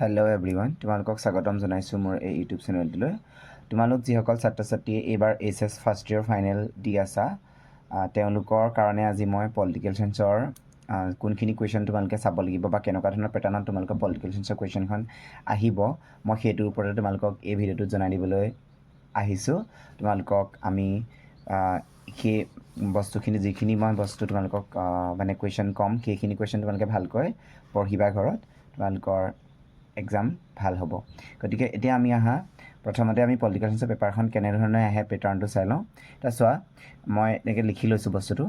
Hello' everyone, তোমালোকক স্বাগতম জনাইছোঁ মোৰ এই ইউটিউব চেনেলটোলৈ। তোমালোক যিসকল ছাত্ৰ ছাত্ৰীয়ে এইবাৰ এইচএছ ফাৰ্ষ্ট ইয়েৰ ফাইনেল দি আছা, তেওঁলোকৰ কাৰণে আজি মই পলিটিকেল চায়েন্সৰ কোনখিনি কুৱেশ্যন তোমালোকে চাব লাগিব বা কেনেকুৱা ধৰণৰ পেটাৰ্ণত তোমালোকৰ পলিটিকেল চায়েন্সৰ কুৱেশ্যনখন আহিব, মই সেইটোৰ ওপৰতে তোমালোকক এই ভিডিঅ'টোত জনাই দিবলৈ আহিছোঁ। তোমালোকক আমি সেই বস্তুখিনি যিখিনি মই বস্তু তোমালোকক মানে কুৱেশ্যন ক'ম, সেইখিনি কুৱেশ্যন তোমালোকে ভালকৈ পঢ়িবা ঘৰত, তোমালোকৰ এক্সাম ভাল হ'ব। গতিকে এতিয়া আমি প্ৰথমতে আমি পলিটিকেল চায়েন্সৰ পেপাৰখন কেনেধৰণে আহে পেটাৰ্ণটো চাই লওঁ। এতিয়া চোৱা, মই এনেকৈ লিখি লৈছোঁ বস্তুটো।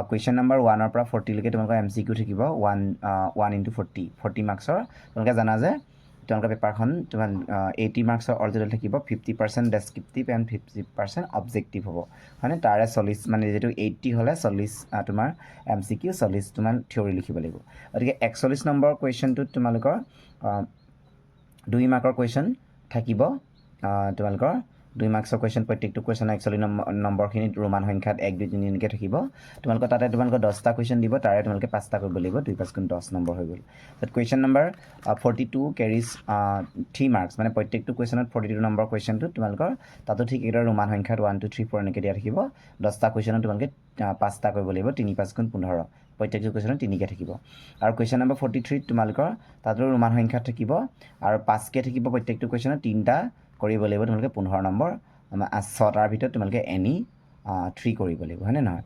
কুৱেশ্যন নম্বৰ 1ৰ পৰা 40লৈকে তোমালোকৰ MCQ থাকিব 1 into 40 মাৰ্কছৰ। তোমালোকে জানা যে তোমালোকৰ পেপাৰখন 80 মাৰ্কছৰ অৰিজিনেল থাকিব, 50% ডেছক্ৰিপটিভ এণ্ড 50% অবজেক্টিভ হ'ব, হয়নে? তাৰে 40 মানে যিহেতু 80 হ'লে 40 তোমাৰ MCQ, 40 তোমাৰ থিয়ৰী লিখিব লাগিব। গতিকে 41 নম্বৰ কুৱেশ্যনটোত তোমালোকৰ 2 মাৰ্কৰ কুৱেশ্যন থাকিব। তোমালোকৰ 2 মাৰ্কছৰ কুৱেশ্যন, প্ৰত্যেকটো কুৱেশ্যন 41 নম্বৰখিনিত ৰোমান সংখ্যাত 1, 2, 3 এনেকৈ থাকিব। তোমালোকৰ তাতে তোমালোকৰ 10টা কুৱেশ্যন দিব, তাৰে তোমালোকে 5টা কৰিব লাগিব, 2 × 5 = 10 নম্বৰ হৈ গ'ল। তাত কুৱেশ্যন নম্বৰ 42 কেৰিজ 3 মাৰ্কছ, মানে প্ৰত্যেকটো কুৱেশ্যনত 42 নম্বৰ কুৱেশ্যনটোত তোমালোকৰ তাতো ঠিক এইদৰে ৰোমান সংখ্যাত 1, 2, 3, 4 এনেকৈ দিয়া থাকিব। 10টা কুৱেশ্যনত তোমালোকে 5টা কৰিব লাগিব, 3 × 5 = 15, প্ৰত্যেকটো কুৱেশ্যনত 3কৈ থাকিব। আৰু কুৱেশ্যন নম্বৰ 43 তোমালোকৰ তাতো ৰোমান সংখ্যাত থাকিব আৰু 5কৈ থাকিব, প্ৰত্যেকটো কুৱেশ্যনত 3টা কৰিব লাগিব তোমালোকে 15 নম্বৰ। 6টাৰ ভিতৰত তোমালোকে এনি 3 কৰিব লাগিব, হয়নে নহয়?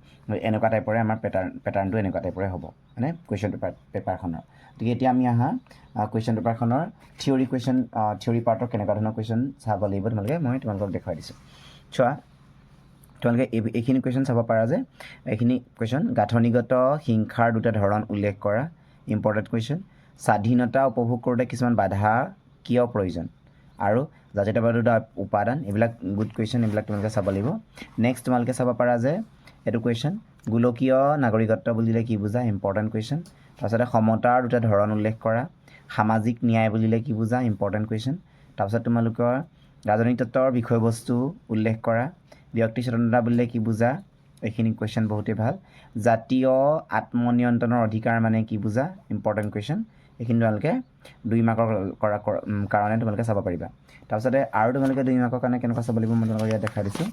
এনেকুৱা টাইপৰে আমাৰ পেটাৰ্ণটো এনেকুৱা টাইপৰে হ'ব, মানে কুৱেশ্যন পেপাৰখনৰ। গতিকে এতিয়া আমি কুৱেশ্যন পেপাৰখনৰ থিয়ৰী পাৰ্টৰ কেনেকুৱা ধৰণৰ কুৱেশ্যন চাব লাগিব মই তোমালোকক দেখুৱাই দিছোঁ। চোৱা, তোমালোকে এইখিনি কুৱেশ্যন চাব পাৰা যে এইখিনি কুৱেশ্যন গাঁথনিগত হিংসাৰ 2টা ধৰণ উল্লেখ কৰা, ইম্পৰ্টেণ্ট কুৱেশ্যন। স্বাধীনতা উপভোগ কৰোঁতে কিছুমান বাধা কিয় প্ৰয়োজন, আৰু জাতীয়তাবাদৰ 2টা উপাদান, এইবিলাক গুড কুৱেশ্যন, এইবিলাক তোমালোকে চাব লাগিব। নেক্সট তোমালোকে চাব পাৰা যে এইটো কুৱেশ্যন গোলকীয় নাগৰিকত্ব বুলিলে কি বুজা, ইম্পৰ্টেণ্ট কুৱেশ্যন। তাৰপিছতে সমতাৰ 2টা ধৰণ উল্লেখ কৰা, সামাজিক ন্যায় বুলিলে কি বুজা, ইম্পৰ্টেণ্ট কুৱেশ্যন। তাৰপিছত তোমালোকৰ ৰাজনৈতিক তত্ত্বৰ বিষয়বস্তু উল্লেখ কৰা, ব্যক্তি স্বতন্ত্ৰতা বুলিলে কি বুজা, এইখিনি কুৱেশ্যন বহুতেই ভাল। জাতীয় আত্মনিয়ন্ত্ৰণৰ অধিকাৰ মানে কি বুজা, ইম্পৰ্টেণ্ট কুৱেশ্যন। এইখিনি তোমালোকে 2 মাৰ্কৰ কাৰণে তোমালোকে চাব পাৰিবা। তাৰপিছতে আৰু তোমালোকে 2 মাৰ্কৰ কাৰণে কেনেকুৱা চাব লাগিব মই তোমালোকক ইয়াত দেখাই দিছোঁ।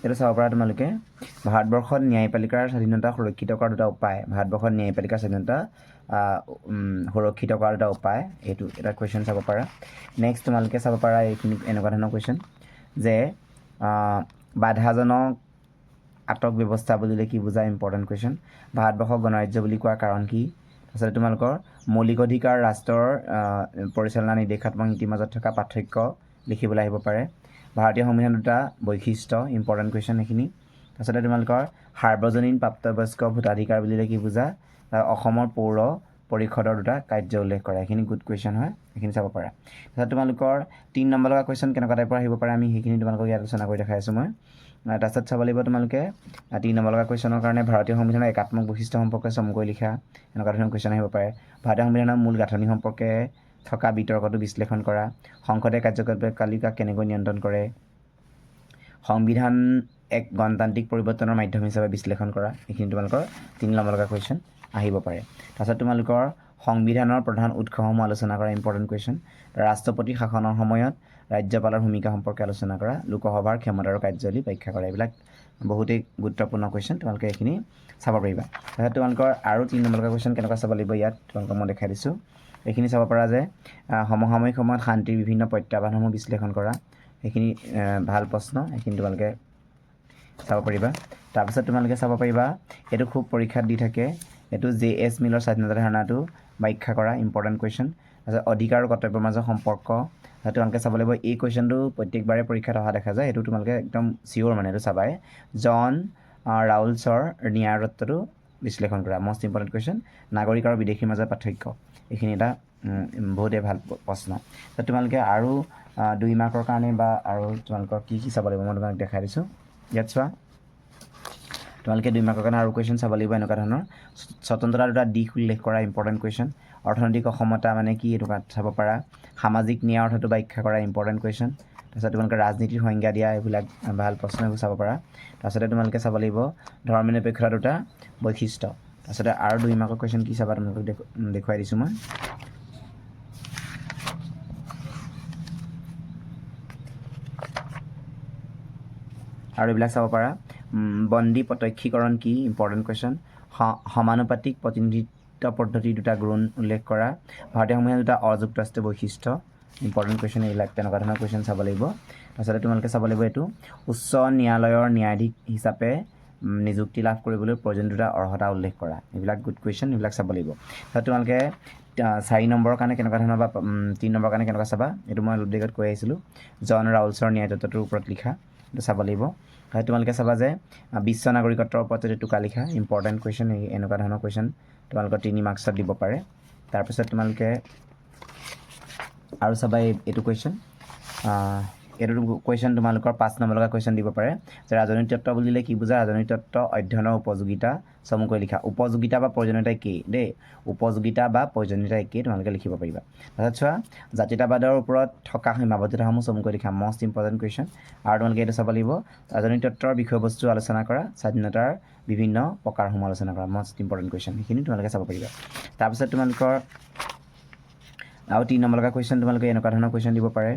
এইটো চাব পাৰা তোমালোকে, ভাৰতবৰ্ষত ন্যায়পালিকাৰ স্বাধীনতা সুৰক্ষিত কৰাৰ 2টা উপায়, ভাৰতবৰ্ষত ন্যায়পালিকাৰ স্বাধীনতা সুৰক্ষিত কৰাৰ 2টা উপায়, এইটো এটা কুৱেশ্যন চাব পাৰা। নেক্সট তোমালোকে চাব পাৰা এইখিনি এনেকুৱা ধৰণৰ কুৱেশ্যন যে বাধাজনক আটক ব্যৱস্থা বুলিলে কি বুজা, ইম্পৰ্টেণ্ট কুৱেশ্যন। ভাৰতবৰ্ষক গণৰাজ্য বুলি কোৱাৰ কাৰণ কি। তাৰপিছতে তোমালোকৰ মৌলিক অধিকাৰ ৰাষ্ট্ৰৰ পৰিচালনা নিৰ্দেশাত্মক নীতিৰ মাজত থকা পাৰ্থক্য লিখিবলৈ আহিব পাৰে। ভাৰতীয় সংবিধানৰ 2টা বৈশিষ্ট্য, ইম্পৰ্টেণ্ট কুৱেশ্যন এইখিনি। তাৰপিছতে তোমালোকৰ সাৰ্বজনীন প্ৰাপ্তবয়স্ক ভোটাধিকাৰ বুলিলে কি বুজা, অসমৰ পৌৰ পৰিষদৰ 2টা কাৰ্য উল্লেখ কৰা, এইখিনি গুড কুৱেশ্যন হয়, এইখিনি চাব পাৰা। তাৰপিছত তোমালোকৰ 3 নম্বৰ লগা কুৱেশ্যন কেনেকুৱা টাইপৰ আহিব পাৰে আমি সেইখিনি তোমালোকক ইয়াত আলোচনা কৰি দেখাই আছোঁ মই। তাৰপিছত চাব লাগিব তোমালোকে 3 নম্বৰ লগা কুৱেশ্যনৰ কাৰণে ভাৰতীয় সংবিধানৰ একাত্মক বৈশিষ্ট্য সম্পৰ্কে চমুকৈ লিখা, এনেকুৱা ধৰণৰ কুৱেশ্যন আহিব পাৰে। ভাৰতীয় সংবিধানৰ মূল গাঁথনি সম্পৰ্কে থকা বিতৰ্কটো বিশ্লেষণ কৰা, সংসদে কাৰ্যকালিকা কেনেকৈ নিয়ন্ত্ৰণ কৰে, সংবিধান এক গণতান্ত্ৰিক পৰিৱৰ্তনৰ মাধ্যম হিচাপে বিশ্লেষণ কৰা, এইখিনি তোমালোকৰ 3 নম্বৰ লগা কুৱেশ্যন আহিব পাৰে। তাৰপিছত তোমালোকৰ সংবিধানৰ প্ৰধান উৎসসমূহ আলোচনা কৰা, ইম্পৰ্টেণ্ট কুৱেশ্যন। ৰাষ্ট্ৰপতি শাসনৰ সময়ত ৰাজ্যপালৰ ভূমিকা সম্পৰ্কে আলোচনা কৰা, লোকসভাৰ ক্ষমতা আৰু কাৰ্যাৱলী ব্যাখ্যা কৰা, এইবিলাক বহুতেই গুৰুত্বপূৰ্ণ কুৱেশ্যন, তোমালোকে এইখিনি চাব পাৰিবা। তাৰপিছত তোমালোকৰ আৰু 3 নম্বৰ লগা কুৱেশ্যন কেনেকুৱা চাব লাগিব ইয়াত তোমালোকক মই দেখাই দিছোঁ। এইখিনি চাব পাৰা যে সমসাময়িক সময়ত শান্তিৰ বিভিন্ন প্ৰত্যাহ্বানসমূহ বিশ্লেষণ কৰা, এইখিনি ভাল প্ৰশ্ন, এইখিনি তোমালোকে চাব পাৰিবা। তাৰপিছত তোমালোকে চাব পাৰিবা, এইটো খুব পৰীক্ষাত দি থাকে, এইটো JS মিলৰ স্বাধীনতা ধাৰণাটো ব্যাখ্যা কৰা, ইম্পৰ্টেণ্ট কুৱেশ্যন। তাৰপিছত অধিকাৰ আৰু কৰ্তব্যৰ মাজৰ সম্পৰ্ক, তোমালোকে চাব লাগিব। এই কুৱেশ্যনটো প্ৰত্যেকবাৰে পৰীক্ষাত অহা দেখা যায়, এইটো তোমালোকে একদম চিয়'ৰ, মানে এইটো চাবাই। জন ৰাউলছৰ ন্যায়ৰ তত্ত্বটো বিশ্লেষণ কৰা, মষ্ট ইম্পৰ্টেণ্ট কুৱেশ্যন। নাগৰিক আৰু বিদেশীৰ মাজৰ পাৰ্থক্য, এইখিনি এটা বহুতেই ভাল প্ৰশ্ন। তোমালোকে আৰু 2 মাৰ্কৰ কাৰণে বা আৰু তোমালোকৰ কি চাব লাগিব মই তোমালোক দেখাই দিছোঁ। ইয়াত চোৱা, তোমালোকে 2 মাৰ্কৰ কাৰণে আৰু কুৱেশ্যন চাব লাগিব এনেকুৱা ধৰণৰ। স্বতন্ত্ৰতাৰ 2টা দিশ উল্লেখ কৰা, ইম্পৰ্টেণ্ট কুৱেশ্যন। অৰ্থনৈতিক অসমতা মানে কি, এইটো চাব পাৰা। সামাজিক ন্যায় অৰ্থটো ব্যাখ্যা কৰা ইম্পৰ্টেণ্ট কুৱেশ্যন তাৰপিছত তোমালোকে ৰাজনীতিৰ সংজ্ঞা দিয়া এইবিলাক ভাল প্ৰশ্ন এইবোৰ চাব পাৰা তাৰপিছতে তোমালোকে চাব লাগিব ধৰ্মনিৰপেক্ষতাৰ দুটা বৈশিষ্ট্য তাৰপিছতে আৰু 2 মাৰ্কৰ কুৱেশ্যন কি চাবা তোমালোকক দেখুৱাই দিছোঁ মই আৰু এইবিলাক চাব পাৰা বন্দী প্ৰত্যক্ষীকৰণ কি ইম্পৰ্টেণ্ট কুৱেশ্যন সমানুপাতিক প্ৰতিনিধিত্ব পদ্ধতিৰ দুটা গুণ উল্লেখ কৰা ভাৰতীয় সংবিধানৰ দুটা অযুক্তৰাষ্ট্ৰীয় বৈশিষ্ট্য ইম্পৰ্টেণ্ট কুৱেশ্যন এইবিলাক তেনেকুৱা ধৰণৰ কুৱেশ্যন চাব লাগিব তাৰপিছতে তোমালোকে চাব লাগিব এইটো উচ্চ ন্যায়ালয়ৰ ন্যায়াধীশ হিচাপে নিযুক্তি লাভ কৰিবলৈ প্ৰয়োজনীয় দুটা অৰ্হতা উল্লেখ কৰা এইবিলাক গুড কুৱেশ্যন এইবিলাক চাব লাগিব তাৰপিছত তোমালোকে 4 নম্বৰৰ কাৰণে কেনেকুৱা ধৰণৰ বা 3 নম্বৰৰ কাৰণে কেনেকুৱা চাবা এইটো মই অলপ দেৰিত কৈ আহিছিলোঁ জন ৰাউলছৰ ন্যায় তত্ত্বটোৰ ওপৰত লিখা এইটো চাব লাগিব আৰু তোমালোকে চাবা যে বিশ্ব নাগৰিকত্বৰ ওপৰত যদি টোকা লিখা ইম্পৰ্টেণ্ট কুৱেশ্যন এনেকুৱা ধৰণৰ কুৱেশ্যন তোমালোকৰ 3 মাৰ্কছত দিব পাৰে তাৰপিছত তোমালোকে আৰু চাবা এইটো কুৱেশ্যন এইটো কুৱেশ্যন তোমালোকৰ 5 নম্বৰ লগা কুৱেশ্যন দিব পাৰে যে ৰাজনৈতিক তত্ত্ব বুলিলে কি বুজা ৰাজনৈতিক তত্ত্ব অধ্যয়নৰ উপযোগিতা চমুকৈ লিখা উপযোগিতা বা প্ৰয়োজনীয়তা কি দেই উপযোগিতা বা প্ৰয়োজনীয়তা কি তোমালোকে লিখিব পাৰিবা তাৰপিছত চোৱা জাতীয়তাবাদৰ ওপৰত থকা সীমাবদ্ধতাসমূহ চমুকৈ লিখা মষ্ট ইম্পৰ্টেণ্ট কুৱেশ্যন আৰু তোমালোকে এইটো চাব লাগিব ৰাজনৈতিক তত্ত্বৰ বিষয়বস্তু আলোচনা কৰা স্বাধীনতাৰ বিভিন্ন প্ৰকাৰসমূহ আলোচনা কৰা মষ্ট ইম্পৰ্টেণ্ট কুৱেশ্যন সেইখিনি তোমালোকে চাব পাৰিবা তাৰপিছত তোমালোকৰ আৰু 3 নম্বৰ লগা কুৱেশ্যন তোমালোকে এনেকুৱা ধৰণৰ কুৱেশ্যন দিব পাৰে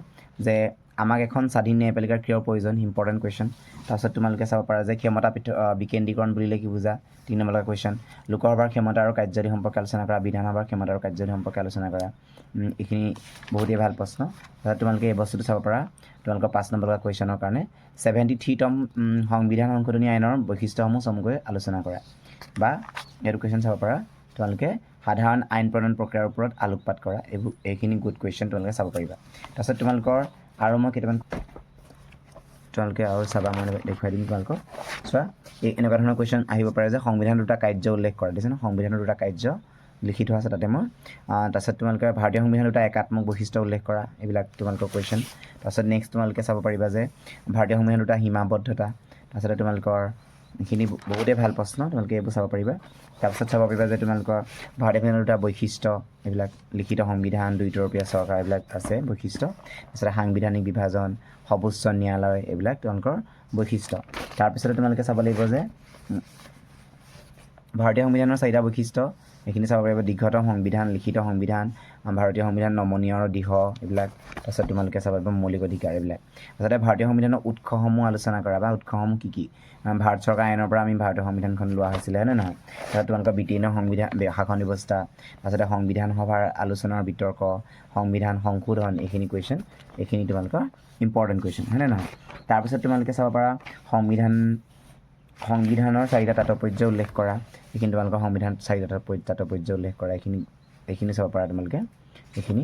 যে আমাক এখন স্বাধীন ন্যায়পালিকাৰ কিয় প্ৰয়োজন ইম্পৰ্টেণ্ট কুৱেশ্যন তাৰপিছত তোমালোকে চাব পাৰা যে ক্ষমতা বিকেন্দ্ৰীকৰণ বুলিলে কি বুজা 3 নম্বৰ লগা কুৱেশ্যন লোকসভাৰ ক্ষমতা আৰু কাৰ্যাৱলী সম্পৰ্কে আলোচনা কৰা বিধানসভাৰ ক্ষমতা আৰু কাৰ্যাৱলী সম্পৰ্কে আলোচনা কৰা এইখিনি বহুতেই ভাল প্ৰশ্ন তাৰপিছত তোমালোকে এই বস্তুটো চাব পাৰা তোমালোকৰ 5 নম্বৰ লগা কুৱেশ্যনৰ কাৰণে 73তম সংবিধান সংশোধনী আইনৰ বৈশিষ্ট্যসমূহ চমুকৈ আলোচনা কৰা বা এইটো কুৱেশ্যন চাব পাৰা তোমালোকে সাধাৰণ আইন প্ৰণয়ন প্ৰক্ৰিয়াৰ ওপৰত আলোকপাত কৰা এইখিনি গুড কুৱেশ্যন তোমালোকে চাব পাৰিবা তাৰপিছত তোমালোকৰ আৰু মই কেইটামান তোমালোকে আৰু চাবা মই দেখুৱাই দিম তোমালোকক চোৱা এনেকুৱা ধৰণৰ কুৱেশ্যন আহিব পাৰে যে সংবিধানৰ দুটা কাৰ্য উল্লেখ কৰা দিছে ন সংবিধানৰ দুটা কাৰ্য লিখি থোৱা আছে তাতে মই তাৰপিছত তোমালোকে ভাৰতীয় সংবিধানৰ দুটা একাত্মক বৈশিষ্ট্য উল্লেখ কৰা এইবিলাক তোমালোকৰ কুৱেশ্যন তাৰপিছত নেক্সট তোমালোকে চাব পাৰিবা যে ভাৰতীয় সংবিধানৰ দুটা সীমাবদ্ধতা তাৰপিছতে তোমালোকৰ এইখিনি বহুতেই ভাল প্ৰশ্ন তোমালোকে এইবোৰ চাব পাৰিবা তাৰপিছত চাব পাৰিবা যে তোমালোকৰ ভাৰতীয় সংবিধানৰ দুটা বৈশিষ্ট্য এইবিলাক লিখিত সংবিধান 2 তৰপীয়া চৰকাৰ এইবিলাক আছে বৈশিষ্ট্য তাৰপিছতে সাংবিধানিক বিভাজন সৰ্বোচ্চ ন্যায়ালয় এইবিলাক তোমালোকৰ বৈশিষ্ট্য তাৰপিছতে তোমালোকে চাব লাগিব যে ভাৰতীয় সংবিধানৰ 4টা বৈশিষ্ট্য এইখিনি চাব পাৰিবা দীৰ্ঘতম সংবিধান লিখিত সংবিধান ভাৰতীয় সংবিধান নমনীয় আৰু দৃঢ় এইবিলাক তাৰপিছত তোমালোকে চাব পাৰিবা মৌলিক অধিকাৰ এইবিলাক তাৰপিছতে ভাৰতীয় সংবিধানৰ উৎসসমূহ আলোচনা কৰা বা উৎসসমূহ কি ভাৰত চৰকাৰ আইনৰ পৰা আমি ভাৰতীয় সংবিধানখন লোৱা হৈছিলে হয়নে নহয় তাৰপিছত তোমালোকৰ ব্ৰিটেইনৰ সংবিধান শাসন ব্যৱস্থা তাৰপিছতে সংবিধান সভাৰ আলোচনাৰ বিতৰ্ক সংবিধান সংশোধন এইখিনি কুৱেশ্যন এইখিনি তোমালোকৰ ইম্পৰ্টেণ্ট কুৱেশ্যন হয়নে নহয় তাৰপিছত তোমালোকে চাব পাৰা সংবিধানৰ 4টা তাৎপৰ্য উল্লেখ কৰা এইখিনি তোমালোকৰ সংবিধান 4টা তাৎপৰ্য উল্লেখ কৰা এইখিনি চাব পাৰা তোমালোকে এইখিনি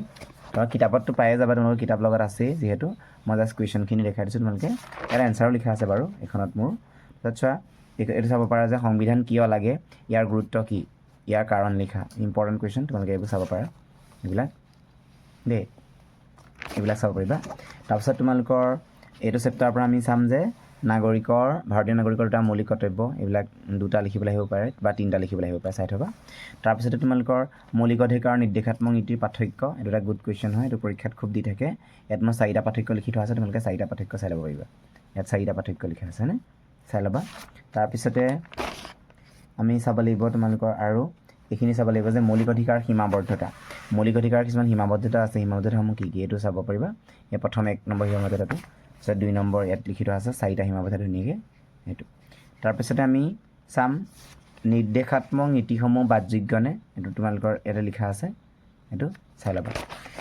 তোমাৰ কিতাপততো পায়ে যাবা তোমালোকৰ কিতাপ লগত আছেই যিহেতু মই জাষ্ট কুৱেশ্যনখিনি দেখাই দিছোঁ তোমালোকে ইয়াৰ এনচাৰো লিখা আছে বাৰু এইখনত মোৰ তাৰপিছত চোৱা এইটো চাব পাৰা যে সংবিধান কিয় লাগে ইয়াৰ গুৰুত্ব কি ইয়াৰ কাৰণ লিখা ইম্পৰ্টেণ্ট কুৱেশ্যন তোমালোকে এইবোৰ চাব পাৰা এইবিলাক দেই এইবিলাক চাব পাৰিবা তাৰপিছত তোমালোকৰ এইটো চেপ্টাৰৰ পৰা আমি চাম যে ভাৰতীয় নাগৰিকৰ দুটা মৌলিক কৰ্তব্য এইবিলাক 2টা লিখিবলৈ আহিব পাৰে বা 3টা লিখিবলৈ আহিব পাৰে চাই থবা তাৰপিছতে তোমালোকৰ মৌলিক অধিকাৰ নিৰ্দেশাত্মক নীতিৰ পাৰ্থক্য এইটো এটা গুড কুৱেশ্যন হয় এইটো পৰীক্ষাত খুব দি থাকে ইয়াত মই 4টা পাৰ্থক্য লিখি থোৱা আছে তোমালোকে 4টা পাৰ্থক্য চাই ল'ব পাৰিবা ইয়াত 4টা পাৰ্থক্য লিখা আছে হয়নে চাই ল'বা তাৰপিছতে আমি চাব লাগিব তোমালোকৰ আৰু এইখিনি চাব লাগিব যে মৌলিক অধিকাৰ সীমাবদ্ধতা মৌলিক অধিকাৰ কিছুমান সীমাবদ্ধতা আছে সীমাবদ্ধতাসমূহ কি এইটো চাব পাৰিবা ইয়াত প্ৰথম 1 নম্বৰ সীমাবদ্ধতাটো তাৰপিছত 2 নম্বৰ ইয়াত লিখি থোৱা আছে 4টা সীমাবদ্ধতা ধুনীয়াকৈ সেইটো তাৰপিছতে আমি চাম নিৰ্দেশাত্মক নীতিসমূহ বাদযোগ্যনে এইটো তোমালোকৰ ইয়াতে লিখা আছে এইটো চাই ল'বা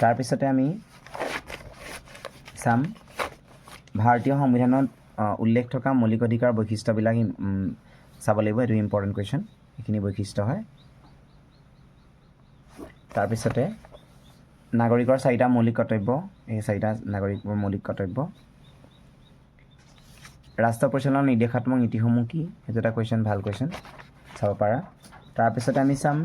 তাৰপিছতে আমি চাম ভাৰতীয় সংবিধানত উল্লেখ থকা মৌলিক অধিকাৰ বৈশিষ্ট্যবিলাক চাব লাগিব এইটো ইম্পৰ্টেণ্ট কুৱেশ্যন এইখিনি বৈশিষ্ট্য হয় তাৰপিছতে নাগৰিকৰ 4টা মৌলিক কৰ্তব্য এই 4টা নাগৰিকৰ মৌলিক কৰ্তব্য ৰাষ্ট্ৰ পৰিচালনাৰ নিৰ্দেশাত্মক নীতিসমূহ কি সেইটো এটা কুৱেশ্যন ভাল কুৱেশ্যন চাব পাৰা তাৰপিছতে আমি চাম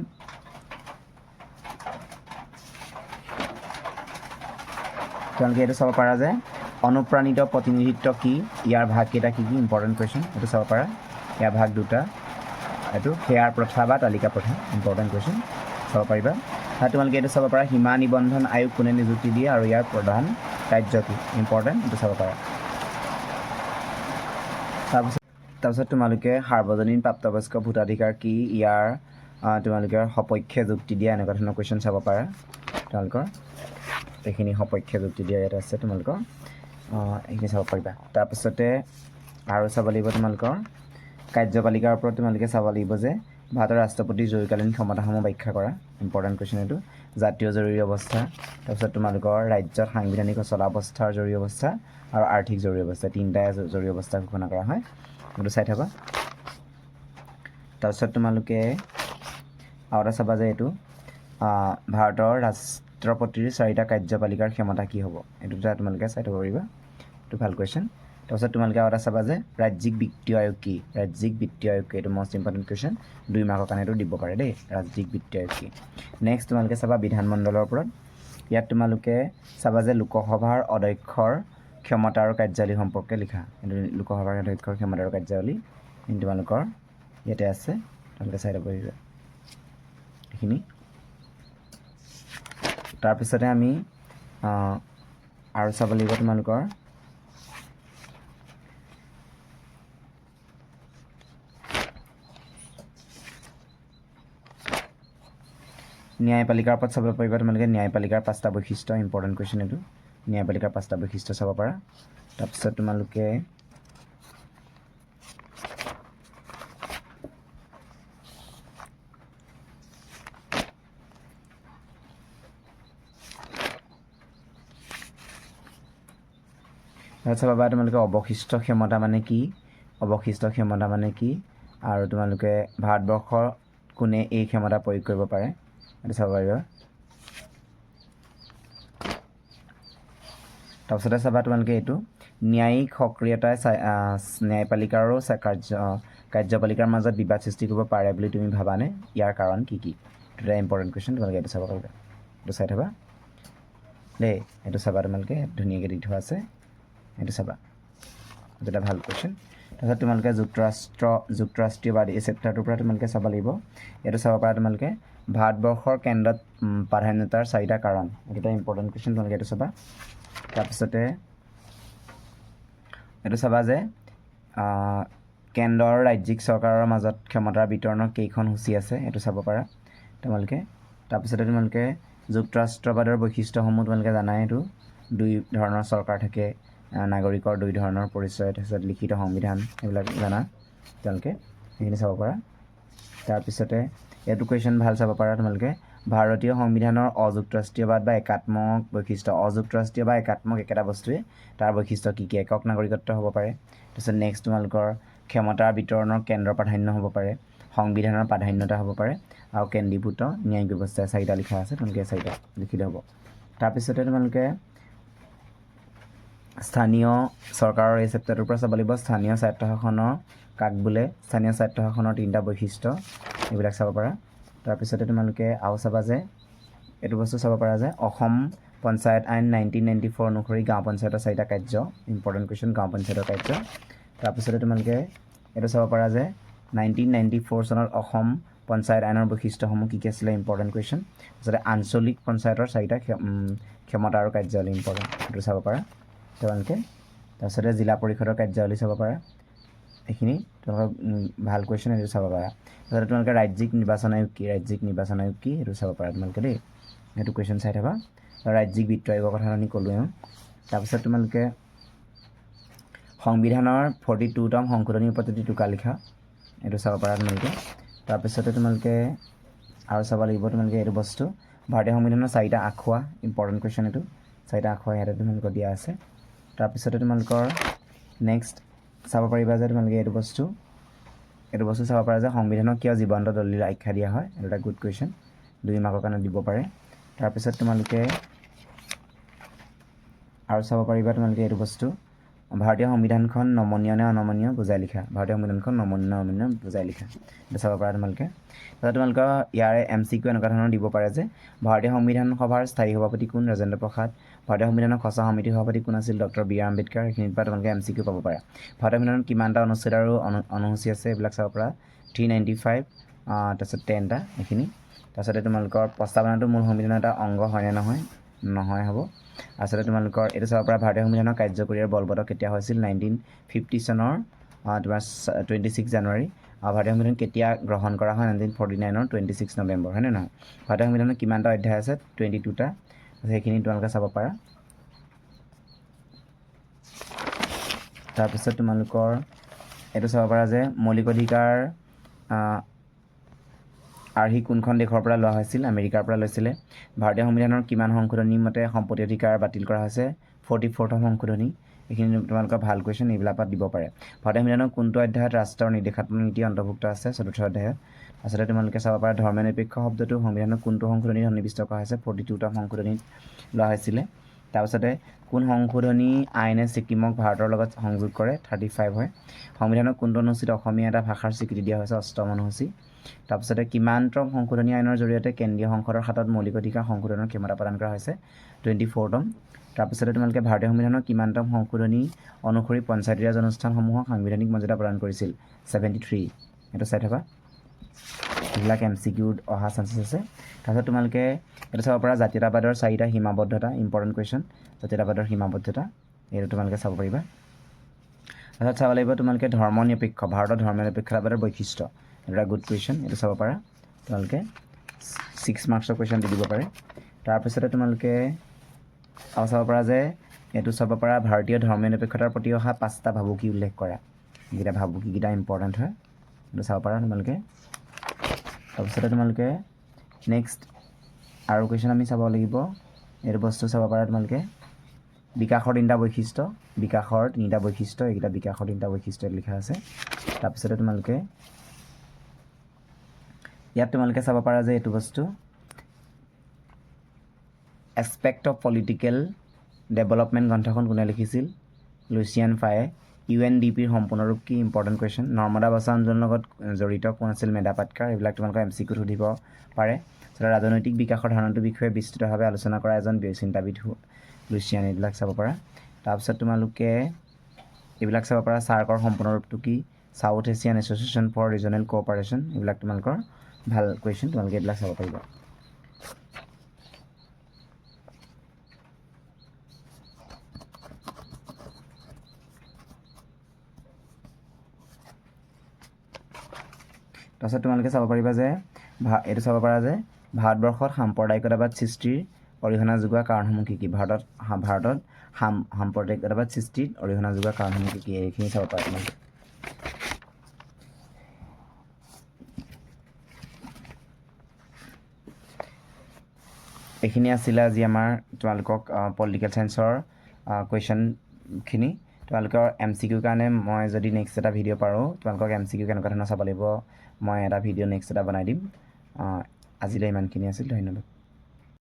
তোমালোকে এইটো চাব পাৰা যে অনুপ্ৰাণিত প্ৰতিনিধিত্ব কি ইয়াৰ ভাগ কেইটা কি ইম্পৰ্টেণ্ট কুৱেশ্যন এইটো চাব পাৰা ইয়াৰ ভাগ 2টা এইটো ফেয়াৰ প্ৰথা বা তালিকা প্ৰথা ইম্পৰ্টেণ্ট কুৱেশ্যন চাব পাৰিবা তোমালোকে এইটো চাব পাৰা সীমা নিবন্ধন আয়োগ কোনে নিযুক্তি দিয়ে আৰু ইয়াৰ প্ৰধান কাৰ্য কি ইম্পৰ্টেণ্ট এইটো চাব পাৰা তাৰপিছত তোমালোকে সাৰ্বজনীন প্ৰাপ্তবয়স্ক ভোটাধিকাৰ কি ইয়াৰ তোমালোকে সপক্ষে যুক্তি দিয়া এনেকুৱা ধৰণৰ কুৱেশ্যন চাব পাৰা তোমালোকৰ এইখিনি সপক্ষে যুক্তি দিয়া ইয়াত আছে তোমালোকৰ এইখিনি চাব পাৰিবা তাৰপিছতে আৰু চাব লাগিব তোমালোকৰ কাৰ্যপালিকাৰ ওপৰত তোমালোকে চাব লাগিব যে ভাৰতৰ ৰাষ্ট্ৰপতিৰ জৰুৰীকালীন ক্ষমতাসমূহ ব্যাখ্যা কৰা ইম্পৰ্টেণ্ট কুৱেশ্যন এইটো জাতীয় জৰুৰী অৱস্থা তাৰপিছত তোমালোকৰ ৰাজ্যত সাংবিধানিক অচলাৱস্থাৰ জৰুৰী অৱস্থা আৰু আৰ্থিক জৰুৰী অৱস্থা তিনিটাই জৰুৰী অৱস্থা ঘোষণা কৰা হয় এইটো চাই থাকা তাৰপিছত তোমালোকে আৰু এটা চাবা যে এইটো ভাৰতৰ ৰাষ্ট্ৰপতিৰ 4টা কাৰ্যপালিকাৰ ক্ষমতা কি হ'ব এইটো তোমালোকে চাই থ'ব পাৰিবা এইটো ভাল কুৱেশ্যন তাৰপিছত তোমালোকে আৰু এটা চাবা যে ৰাজ্যিক বিত্তীয় আয়োগ কি ৰাজ্যিক বিত্তীয় আয়োগ কি এইটো মষ্ট ইম্পৰ্টেণ্ট কুৱেশ্যন 2 মাৰ্কৰ কাৰণে এইটো দিব পাৰে দেই ৰাজ্যিক বিত্তীয় আয়োগ কি নেক্সট তোমালোকে চাবা বিধানমণ্ডলৰ ওপৰত ইয়াত তোমালোকে চাবা যে লোকসভাৰ অধ্যক্ষৰ ক্ষমতা আৰু কাৰ্যাৱলী সম্পৰ্কে লিখা এইটো লোকসভাৰ অধ্যক্ষৰ ক্ষমতা আৰু কাৰ্যাৱলী তোমালোকৰ ইয়াতে আছে তোমালোকে চাই ল'ব পাৰিবা এইখিনি তাৰপিছতে আমি আৰু চাব লাগিব তোমালোকৰ ন্যায়পালিকাৰ ওপৰত চাব পাৰিবা তোমালোকে ন্যায়পালিকাৰ 5টা বৈশিষ্ট্য ইম্পৰ্টেণ্ট কুৱেশ্যন এইটো ন্যায়পালিকাৰ 5টা বৈশিষ্ট্য চাব পাৰা তাৰপিছত তোমালোকে চাবা তোমালোকে অৱশিষ্ট ক্ষমতা মানে কি আৰু তোমালোকে ভাৰতবৰ্ষৰ কোনে এই ক্ষমতা প্ৰয়োগ কৰিব পাৰে এইটো চাব পাৰিবা তাৰপিছতে চাবা তোমালোকে এইটো ন্যায়িক সক্ৰিয়তাই ন্যায়পালিকাৰো কাৰ্যপালিকাৰ মাজত বিবাদ সৃষ্টি কৰিব পাৰে বুলি তুমি ভাবানে ইয়াৰ কাৰণ কি এটা ইম্পৰ্টেণ্ট কুৱেশ্যন তোমালোকে এইটো চাব পাৰিবা এইটো চাই থ'বা দেই এইটো চাবা তোমালোকে ধুনীয়াকৈ দি থোৱা আছে এইটো চাবা এইটো এটা ভাল কুৱেশ্যন তাৰপিছত তোমালোকে যুক্তৰাষ্ট্ৰীয়বাদ এই চেপ্টাৰটোৰ পৰা তোমালোকে চাব লাগিব এইটো চাব পাৰা তোমালোকে ভাৰতবৰ্ষৰ কেন্দ্ৰত প্ৰাধান্যতাৰ 4টা কাৰণ এইটো এটা ইম্পৰ্টেণ্ট কুৱেশ্যন তোমালোকে এইটো চাবা তাৰপিছতে এইটো চাবা যে কেন্দ্ৰ আৰু ৰাজ্যিক চৰকাৰৰ মাজত ক্ষমতাৰ বিতৰণৰ কেইখন সূচী আছে এইটো চাব পাৰা তোমালোকে তাৰপিছতে তোমালোকে যুক্তৰাষ্ট্ৰবাদৰ বৈশিষ্ট্যসমূহ তোমালোকে জানাই এইটো 2 ধৰণৰ চৰকাৰ থাকে নাগৰিকৰ 2 ধৰণৰ পৰিচয় তাৰপিছত লিখিত সংবিধান এইবিলাক জানা তোমালোকে সেইখিনি চাব পাৰা তাৰপিছতে এইটো কুৱেশ্যন ভাল চাব পাৰা তোমালোকে ভাৰতীয় সংবিধানৰ অযুক্তৰাষ্ট্ৰীয়বাদ বা একাত্মক বৈশিষ্ট্য অযুক্তৰাষ্ট্ৰীয় বা একাত্মক একেটা বস্তুৱে তাৰ বৈশিষ্ট্য কি একক নাগৰিকত্ব হ'ব পাৰে তাৰপিছত নেক্সট তোমালোকৰ ক্ষমতাৰ বিতৰণৰ কেন্দ্ৰ প্ৰাধান্য হ'ব পাৰে সংবিধানৰ প্ৰাধান্যতা হ'ব পাৰে আৰু কেন্দ্ৰীভূত ন্যায়িক ব্যৱস্থা 4টা লিখা আছে তোমালোকে 4টা লিখিলে হ'ব তাৰপিছতে তোমালোকে স্থানীয় চৰকাৰৰ এই চেপ্টাৰটোৰ পৰা চাব লাগিব স্থানীয় স্বায়ত্তশাসনৰ কাক বোলে স্থানীয় স্বায়ত্তশাসনৰ 3টা বৈশিষ্ট্য এইবিলাক চাব পাৰা তাৰপিছতে তোমালোকে আৰু চাবা যে এইটো বস্তু চাব পাৰা যে অসম পঞ্চায়ত আইন 1994 অনুসৰি গাঁও পঞ্চায়তৰ 4টা কাৰ্য ইম্পৰ্টেণ্ট কুৱেশ্যন গাঁও পঞ্চায়তৰ কাৰ্য তাৰপিছতে তোমালোকে এইটো চাব পাৰা যে 1994 চনত অসম পঞ্চায়ত আইনৰ বৈশিষ্ট্যসমূহ কি আছিলে ইম্পৰ্টেণ্ট কুৱেশ্যন তাৰপিছতে আঞ্চলিক পঞ্চায়তৰ 4টা ক্ষমতা আৰু কাৰ্যাৱলী ইম্পৰ্টেণ্ট এইটো চাব পাৰা তোমালোকে তাৰপিছতে জিলা পৰিষদৰ কাৰ্যাৱলী চাব পাৰা এইখিনি তোমালোকৰ ভাল কুৱেশ্যন এইটো চাব পাৰা তাৰপিছতে তোমালোকে ৰাজ্যিক নিৰ্বাচন আয়োগ কি এইটো চাব পাৰা তোমালোকে দেই সেইটো কুৱেশ্যন চাই থাকা ৰাজ্যিক বিত্ত আয়োগৰ কথা আমি ক'লোৱে তাৰপিছত তোমালোকে সংবিধানৰ 42তম সংশোধনীৰ ওপৰত যদি টোকা লিখা এইটো চাব পাৰা তোমালোকে তাৰপিছতে তোমালোকে আৰু চাব লাগিব তোমালোকে এইটো বস্তু ভাৰতীয় সংবিধানৰ 4টা আখৰা ইম্পৰ্টেণ্ট কুৱেশ্যন এইটো 4টা আখৰা ইয়াতে তোমালোকৰ দিয়া আছে তাৰপিছতে তোমালোকৰ নেক্সট চাব পাৰিবা যে তোমালোকে এইটো বস্তু চাব পাৰা যে সংবিধানক কিয় জীৱন্ত দলিল আখ্যা দিয়া হয় এইটো এটা গুড কুৱেশ্যন 2 মাৰ্কৰ কাৰণে দিব পাৰে তাৰপিছত তোমালোকে আৰু চাব পাৰিবা তোমালোকে এইটো বস্তু ভাৰতীয় সংবিধানখন নমনীয় নে অনমনীয় বুজাই লিখা ভাৰতীয় সংবিধানখন নমনীয় নে অনমনীয় বুজাই লিখা এইটো চাব পাৰা তোমালোকে তাৰপিছত তোমালোকৰ ইয়াৰে MCQ এনেকুৱা ধৰণৰ দিব পাৰে যে ভাৰতীয় সংবিধান সভাৰ স্থায়ী সভাপতি কোন ৰাজেন্দ্ৰ প্ৰসাদ ভাৰতীয় সংবিধানৰ খচৰা সমিতিৰ সভাপতি কোন আছিল ডক্টৰ বি আৰ আম্বেদকাৰ এইখিনিৰ পৰা তোমালোকে MCQ পাব পাৰা ভাৰতীয় সংবিধানত কিমানটা অনুচ্ছেদ আৰু অনুসূচী আছে এইবিলাক চাব পাৰা 395 তাৰপিছত 10টা এইখিনি তাৰপিছতে তোমালোকৰ প্ৰস্তাৱনাটো মূল সংবিধানৰ এটা অংগ হয়নে নহয় হ'ব। তাৰপিছতে তোমালোকৰ এইটো চাব পৰা ভাৰতীয় সংবিধানৰ কাৰ্যকৰী আৰু বলবৎ কেতিয়া হৈছিল 1950 চনৰ তোমাৰ 26 জানুৱাৰী। ভাৰতীয় সংবিধান কেতিয়া গ্ৰহণ কৰা হয় 1949 26 নৱেম্বৰ, হয়নে নহয়। ভাৰতীয় সংবিধানত কিমানটা অধ্যায় আছে 22টা, সেইখিনি তোমালোকে চাব পাৰা। তাৰপিছত তোমালোকৰ এইটো চাব পাৰা যে মৌলিক অধিকাৰ আৰ্হি কোনখন দেশৰ পৰা লোৱা হৈছিল, আমেৰিকাৰ পৰা লৈছিলে। ভাৰতীয় সংবিধানৰ কিমান সংশোধনী মতে সম্পত্তি অধিকাৰ বাতিল কৰা হৈছে 44th সংশোধনী। এইখিনি তোমালোকৰ ভাল কুৱেশ্যন, এইবিলাকত দিব পাৰে। ভাৰতীয় সংবিধানৰ কোনটো অধ্যায়ত ৰাষ্ট্ৰৰ নিৰ্দেশাত্মক নীতি অন্তৰ্ভুক্ত আছে 4th অধ্যায়ত। আচলতে তোমালোকে চাব পাৰা ধৰ্মনিৰপেক্ষ শব্দটো সংবিধানৰ কোনটো সংশোধনীত সন্নিৱিষ্ট কৰা হৈছে 42টা সংশোধনীত লোৱা হৈছিলে। তাৰপিছতে কোন সংশোধনী আইনে ছিকিমক ভাৰতৰ লগত সংযোগ কৰে 35 হয়। সংবিধানৰ কোনটো অনুসূচীত অসমীয়া এটা ভাষাৰ স্বীকৃতি দিয়া হৈছে 8ম অনুসূচী। তাৰপিছতে কিমানতম সংশোধনী আইনৰ জৰিয়তে কেন্দ্ৰীয় সংসদৰ হাতত মৌলিক অধিকাৰ সংশোধনৰ ক্ষমতা প্ৰদান কৰা হৈছে 24তম। তাৰপিছতে তোমালোকে ভাৰতীয় সংবিধানৰ কিমানতম সংশোধনী অনুসৰি পঞ্চায়তী ৰাজ অনুষ্ঠানসমূহক সাংবিধানিক মৰ্যাদা প্ৰদান কৰিছিল 73। এইটো চাই থবা, এইবিলাক MCQত অহা চান্সেছ আছে। তাৰপিছত তোমালোকে এইটো চাব পাৰা জাতীয়তাবাদৰ 4টা সীমাবদ্ধতা, ইম্পৰ্টেণ্ট কুৱেশ্যন। জাতীয়তাবাদৰ সীমাবদ্ধতা এইটো তোমালোকে চাব পাৰিবা। তাৰপিছত চাব লাগিব তোমালোকে ধৰ্মনিৰপেক্ষ, ভাৰতৰ ধৰ্মনিৰপেক্ষতাবাদৰ বৈশিষ্ট্য, এটা গুড কুৱেশ্যন, এইটো চাব পাৰা। তোমালোকে 6 মাৰ্কছৰ কুৱেশ্যন দি দিব পাৰে। তাৰপিছতে তোমালোকে আৰু চাব পাৰা যে এইটো চাব পাৰা ভাৰতীয় ধৰ্মনিৰপেক্ষতাৰ প্ৰতি অহা 5টা ভাবুকি উল্লেখ কৰা। এইকেইটা ভাবুকিকেইটা ইম্পৰ্টেণ্ট হয়, এইটো চাব পাৰা তোমালোকে। তাৰপিছতে তোমালোকে নেক্সট আৰু কুৱেশ্যন আমি চাব লাগিব, এইটো বস্তু চাব পাৰা তোমালোকে বিকাশৰ 3টা বৈশিষ্ট্য, বিকাশৰ 3টা বৈশিষ্ট্য, এইকেইটা বিকাশৰ 3টা বৈশিষ্ট্য লিখা আছে। তাৰপিছতে তোমালোকে ইয়াত তোমালোকে চাব পাৰা যে এইটো বস্তু এছপেক্ট অফ পলিটিকেল ডেভেলপমেণ্ট গ্ৰন্থখন কোনে লিখিছিল, লুচিয়ান ফায়ে। UNDPৰ সম্পূৰ্ণ ৰূপ কি, ইম্পৰ্টেণ্ট কুৱেশ্যন। নৰ্মদা বচাও আন্দোলনৰ লগত জড়িত কোন আছিল, মেধা পাটকাৰ। এইবিলাক তোমালোকৰ MCQত সুধিব পাৰে। ৰাজনৈতিক বিকাশৰ ধাৰণাটোৰ বিষয়ে বিস্তৃতভাৱে আলোচনা কৰা এজন চিন্তাবিদ লুচিয়ান, এইবিলাক চাব পাৰা। তাৰপিছত তোমালোকে এইবিলাক চাব পাৰা চাৰ্কৰ সম্পূৰ্ণ ৰূপটো কি, South Asian Association for Regional Cooperation. এইবিলাক তোমালোকৰ ভাল কুৱেশ্যন, তোমালোকে এইবিলাক চাব পাৰিবা। তাৰপিছত তোমালোকে চাব পাৰিবা যে এইটো চাব পাৰা যে ভাৰতবৰ্ষত সাম্প্ৰদায়িকতাবাদ সৃষ্টিৰ অৰিহণা যোগোৱা কাৰণসমূহ কি কি, ভাৰতত সাম্প্ৰদায়িকতাবাদ সৃষ্টিত অৰিহণা যোগোৱা কাৰণসমূহ কি কি, এইখিনি চাব পাৰা তোমালোকে। এইখিনি আছিলে আজি আমাৰ তোমালোকক পলিটিকেল চায়েন্সৰ কুৱেশ্যনখিনি। তোমালোকৰ MCQৰ কাৰণে মই যদি নেক্সট এটা ভিডিঅ' পাৰোঁ, তোমালোকক MCQ কেনেকুৱা ধৰণৰ চাব লাগিব মই এটা ভিডিঅ' নেক্সট এটা বনাই দিম। আজিলৈ ইমানখিনি আছিল, ধন্যবাদ।